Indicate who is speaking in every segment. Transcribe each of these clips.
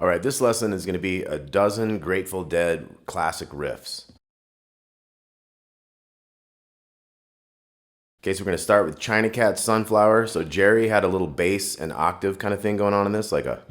Speaker 1: All right, this lesson is going to be a dozen Grateful Dead classic riffs. Okay, so we're going to start with China Cat Sunflower. So Jerry had a little bass and octave kind of thing going on in this, like a...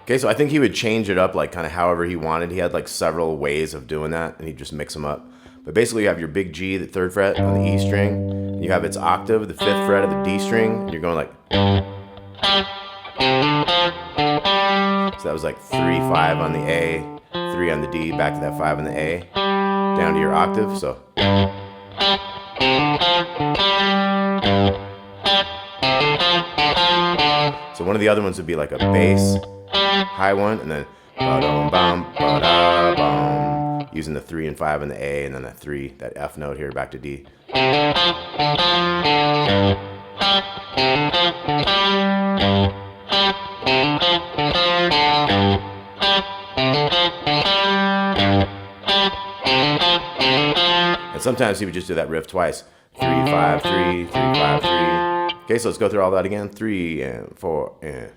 Speaker 1: Okay, so I think he would change it up like kind of however he wanted. He had like several ways of doing that, and he'd just mix them up. But basically you have your big G, the 3rd fret on the E string, and you have its octave, the 5th fret of the D string, and you're going like... So that was like 3, 5 on the A, 3 on the D, back to that 5 on the A, down to your octave, so... So one of the other ones would be like a bass, high one, and then ba-dum-bum, using the 3 and 5 on the A, and then that 3, that F note here, back to D. And sometimes he would just do that riff twice. 3, 5, 3, 3, 5, 3. Okay, so let's go through all that again. 3 and 4 and...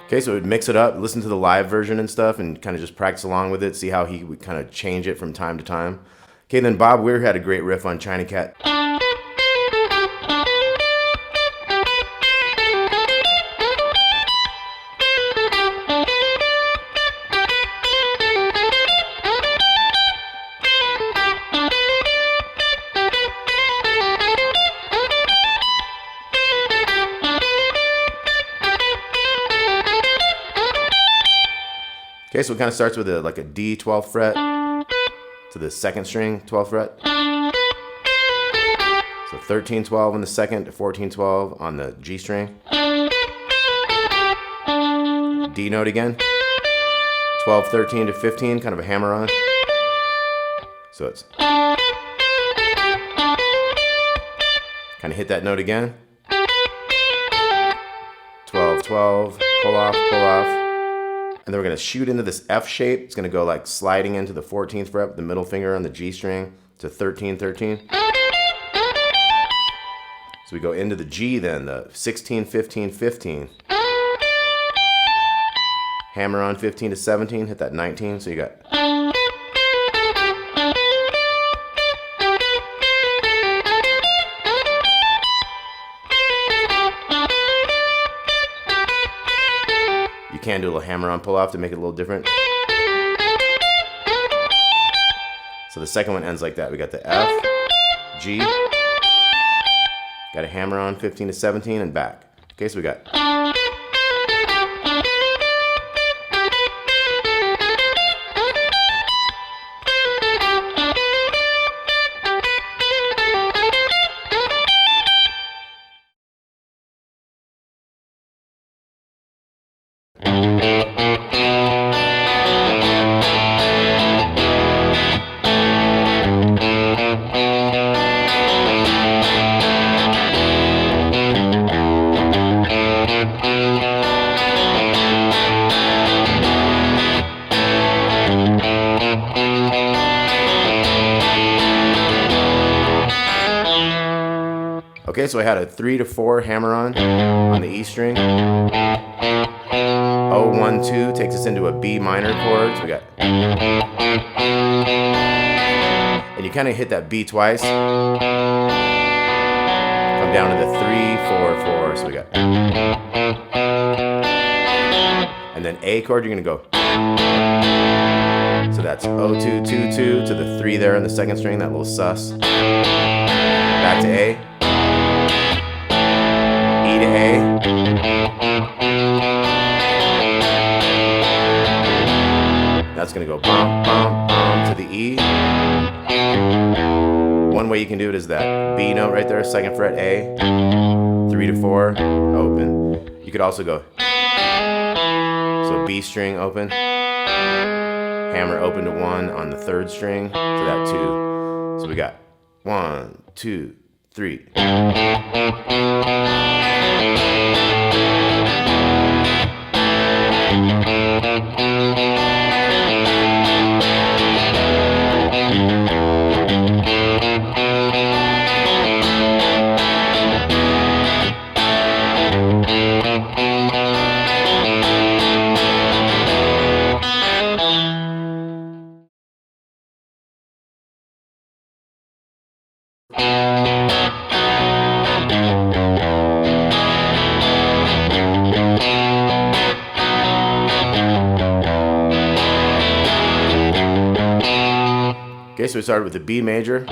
Speaker 1: Okay, so we'd mix it up, listen to the live version and stuff, and kind of just practice along with it, see how he would kind of change it from time to time. Okay, then Bob Weir had a great riff on China Cat. Okay, so it kind of starts with like a D 12th fret to the 2nd string 12th fret. So 13, 12 on the 2nd to 14, 12 on the G string. D note again. 12, 13 to 15, kind of a hammer on. So it's kind of hit that note again. 12, 12, pull off, pull off. And then we're going to shoot into this F shape. It's going to go like sliding into the 14th fret with the middle finger on the G string to 13, 13. So we go into the G then, the 16, 15, 15. Hammer on 15 to 17, hit that 19. So you got... You can do a little hammer on pull off to make it a little different. So the second one ends like that. We got the F, G, got a hammer on 15 to 17 and back. Okay, so we got... Okay, so I had a 3 to 4 hammer on the E string. 0, 1, 2 takes us into a B minor chord. So we got... And you kind of hit that B twice. Come down to the 3, 4, 4. So we got... And then A chord, you're going to go... So that's 0, 2, 2, 2 to the 3 there on the 2nd string, that little sus. Back to A. E to A. That's going to go bum, bum, bum to the E. One way you can do it is that B note right there, 2nd fret A. 3 3 to 4, open. You could also go, so B string open, hammer open to 1 on the 3rd string to that 2. So we got 1, 2, 3. Okay, so we started with the B major,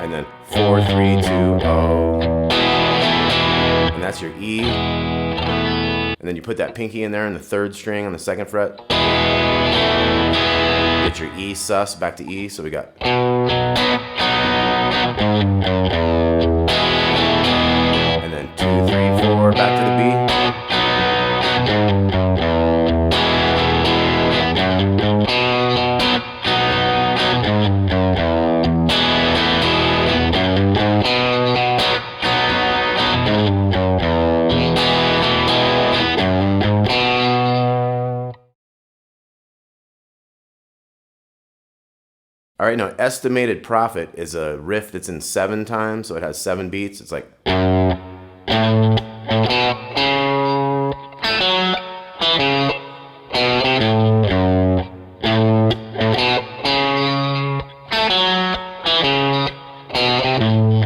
Speaker 1: and then 4, 3, 2, 0, and that's your E, and then you put that pinky in there in the 3rd string on the 2nd fret, get your E sus back to E, so we got, and then 2, 3, 4, back to the B. All right, now estimated profit is a riff that's in 7 times, so it has 7 beats. It's like.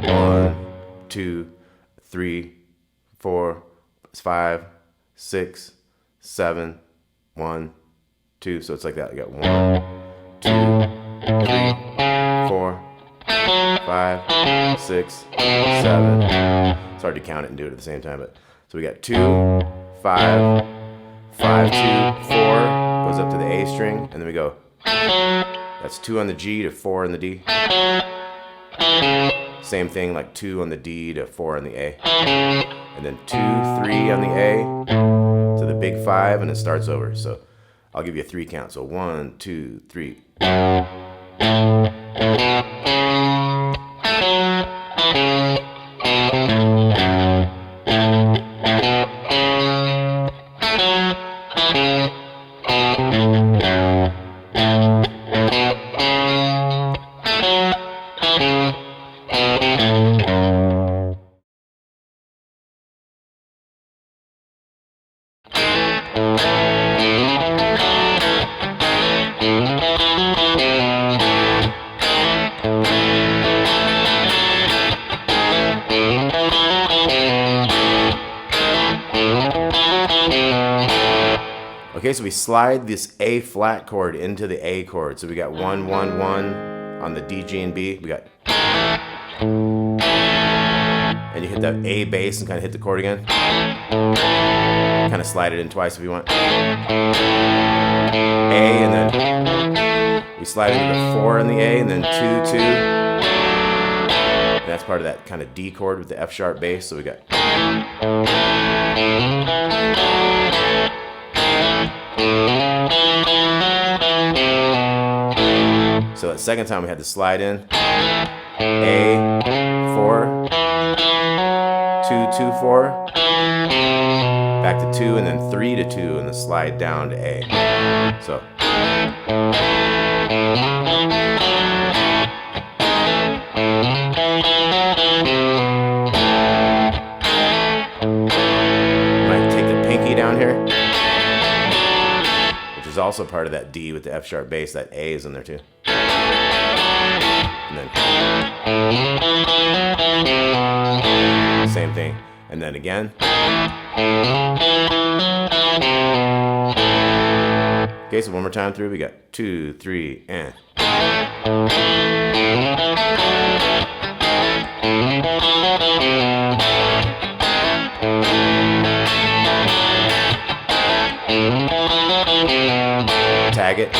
Speaker 1: One, 2, 3, 4, 5, 6, 7, 1, 2. So it's like that. You got 1, 2, 3, 4, 5, 6, 7. It's hard to count it and do it at the same time, but so we got 2, 5, 5, 2, 4 goes up to the A string, and then we go. That's 2 on the G to 4 on the D. Same thing, like 2 on the D to 4 on the A, and then 2, 3 on the A to the big 5, and it starts over. So I'll give you a 3 count. So 1, 2, 3. Okay, so we slide this A flat chord into the A chord. So we got 1, 1, 1 on the D, G, and B. We got, and you hit that A bass and kind of hit the chord again. Kind of slide it in twice if you want. A, and then we slide into the 4 on the A, and then 2, 2. And that's part of that kind of D chord with the F sharp bass. So we got. So that second time we had to slide in A, 4, 2, 2, 4, back to 2, and then 3 to 2, and then slide down to A. So. Might take the pinky down here, which is also part of that D with the F sharp bass. That A is in there too. And then same thing, and then again. Okay, so one more time through. We got 2, 3, and. Tag it.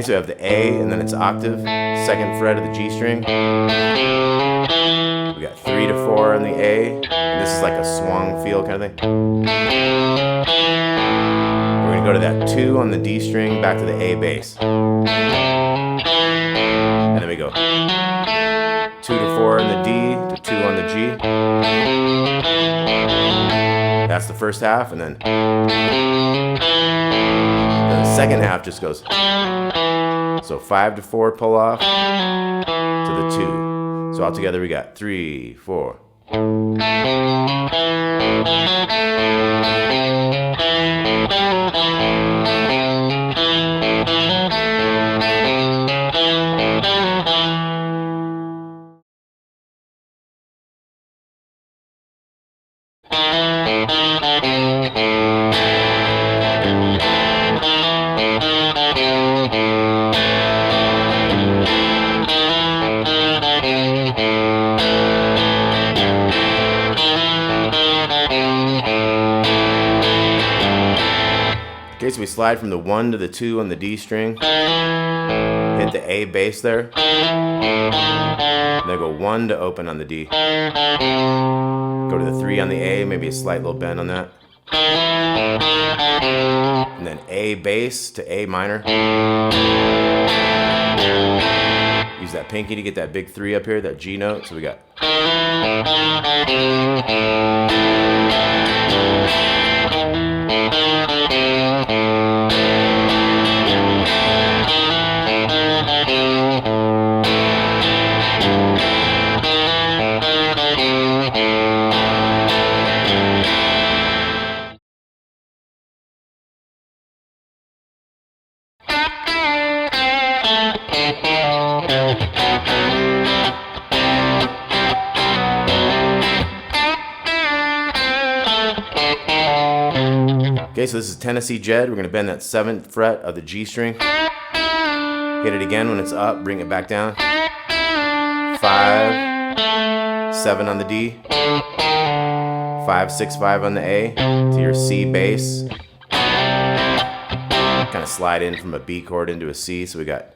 Speaker 1: so we have the A, and then it's octave, 2nd fret of the G string. We got 3 to 4 on the A, and this is like a swung feel kind of thing. We're gonna go to that 2 on the D string, back to the A bass. And then we go 2 to 4 on the D, to 2 on the G. That's the first half, and then the second half just goes. So 5 to 4 pull off to the 2. So all together we got 3, 4. Okay, so we slide from the 1 to the 2 on the D string, hit the A bass there, and then go 1 to open on the D. Go to the 3 on the A, maybe a slight little bend on that. And then A bass to A minor. Use that pinky to get that big 3 up here, that G note. So we got. Okay, so this is Tennessee Jed. We're going to bend that 7th fret of the G string. Hit it again when it's up, bring it back down. 5, 7 on the D. 5, 6, 5 on the A to your C bass. Kind of slide in from a B chord into a C, so we got.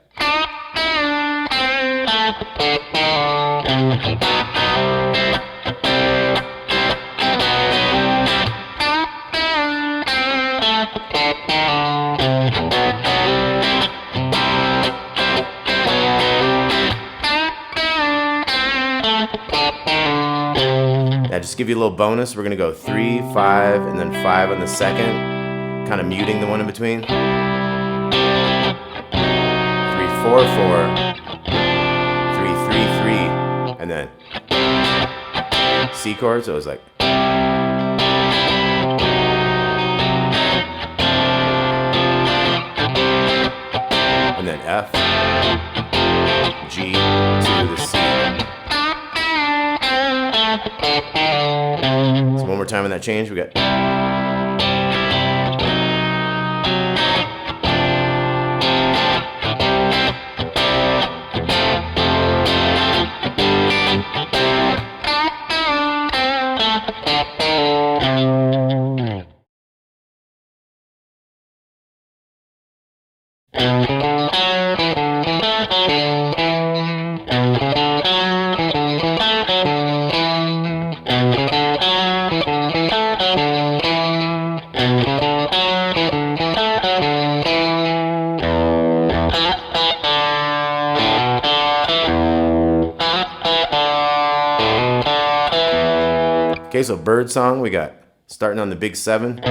Speaker 1: Now just to give you a little bonus, we're going to go 3, 5, and then 5 on the 2nd, kind of muting the one in between. 3, 4, 4, and then C chord, so it was like. And then F, G to the C. So one more time on that change, we got. Okay, so bird song, we got starting on the big 7. We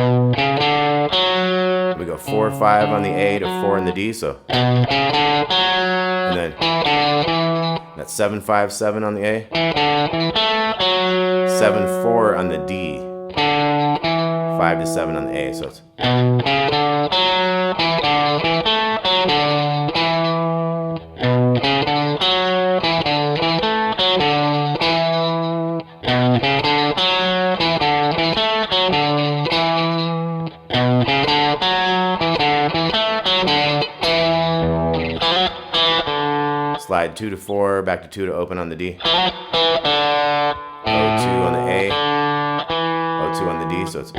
Speaker 1: go 4, 5 on the A to 4 on the D, so. And then that's 7, 5, 7 on the A. 7, 4 on the D. 5 to 7 on the A, so it's. Slide 2 to 4, back to 2 to open on the D. O2 on the A. O2 on the D, so it's.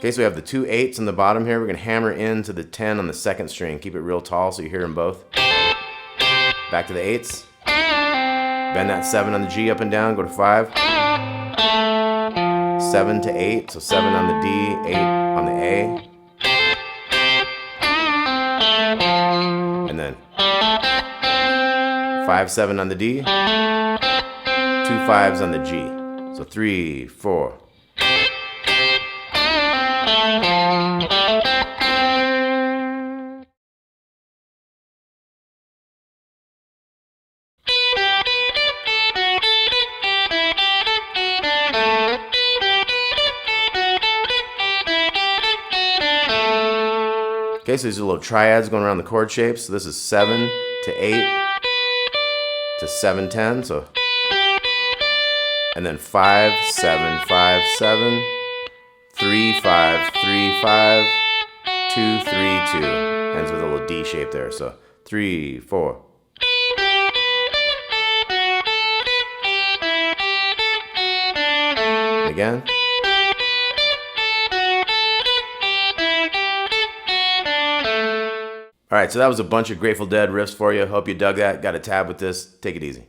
Speaker 1: Okay, so we have the 2 8s on the bottom here. We're going to hammer into the 10 on the second string. Keep it real tall so you hear them both. Back to the 8s. Bend that 7 on the G up and down. Go to 5. 7 to 8. So 7 on the D, 8 on the A. And then 5 7 on the D. 2 5s on the G. So 3 4. Okay, so these are little triads going around the chord shapes. So this is 7 to 8 to 7 10. So, and then 5 7 5 7 3 5 3 5 2 3 2. Ends with a little D shape there. So 3 4. And again. All right, so that was a bunch of Grateful Dead riffs for you. Hope you dug that. Got a tab with this. Take it easy.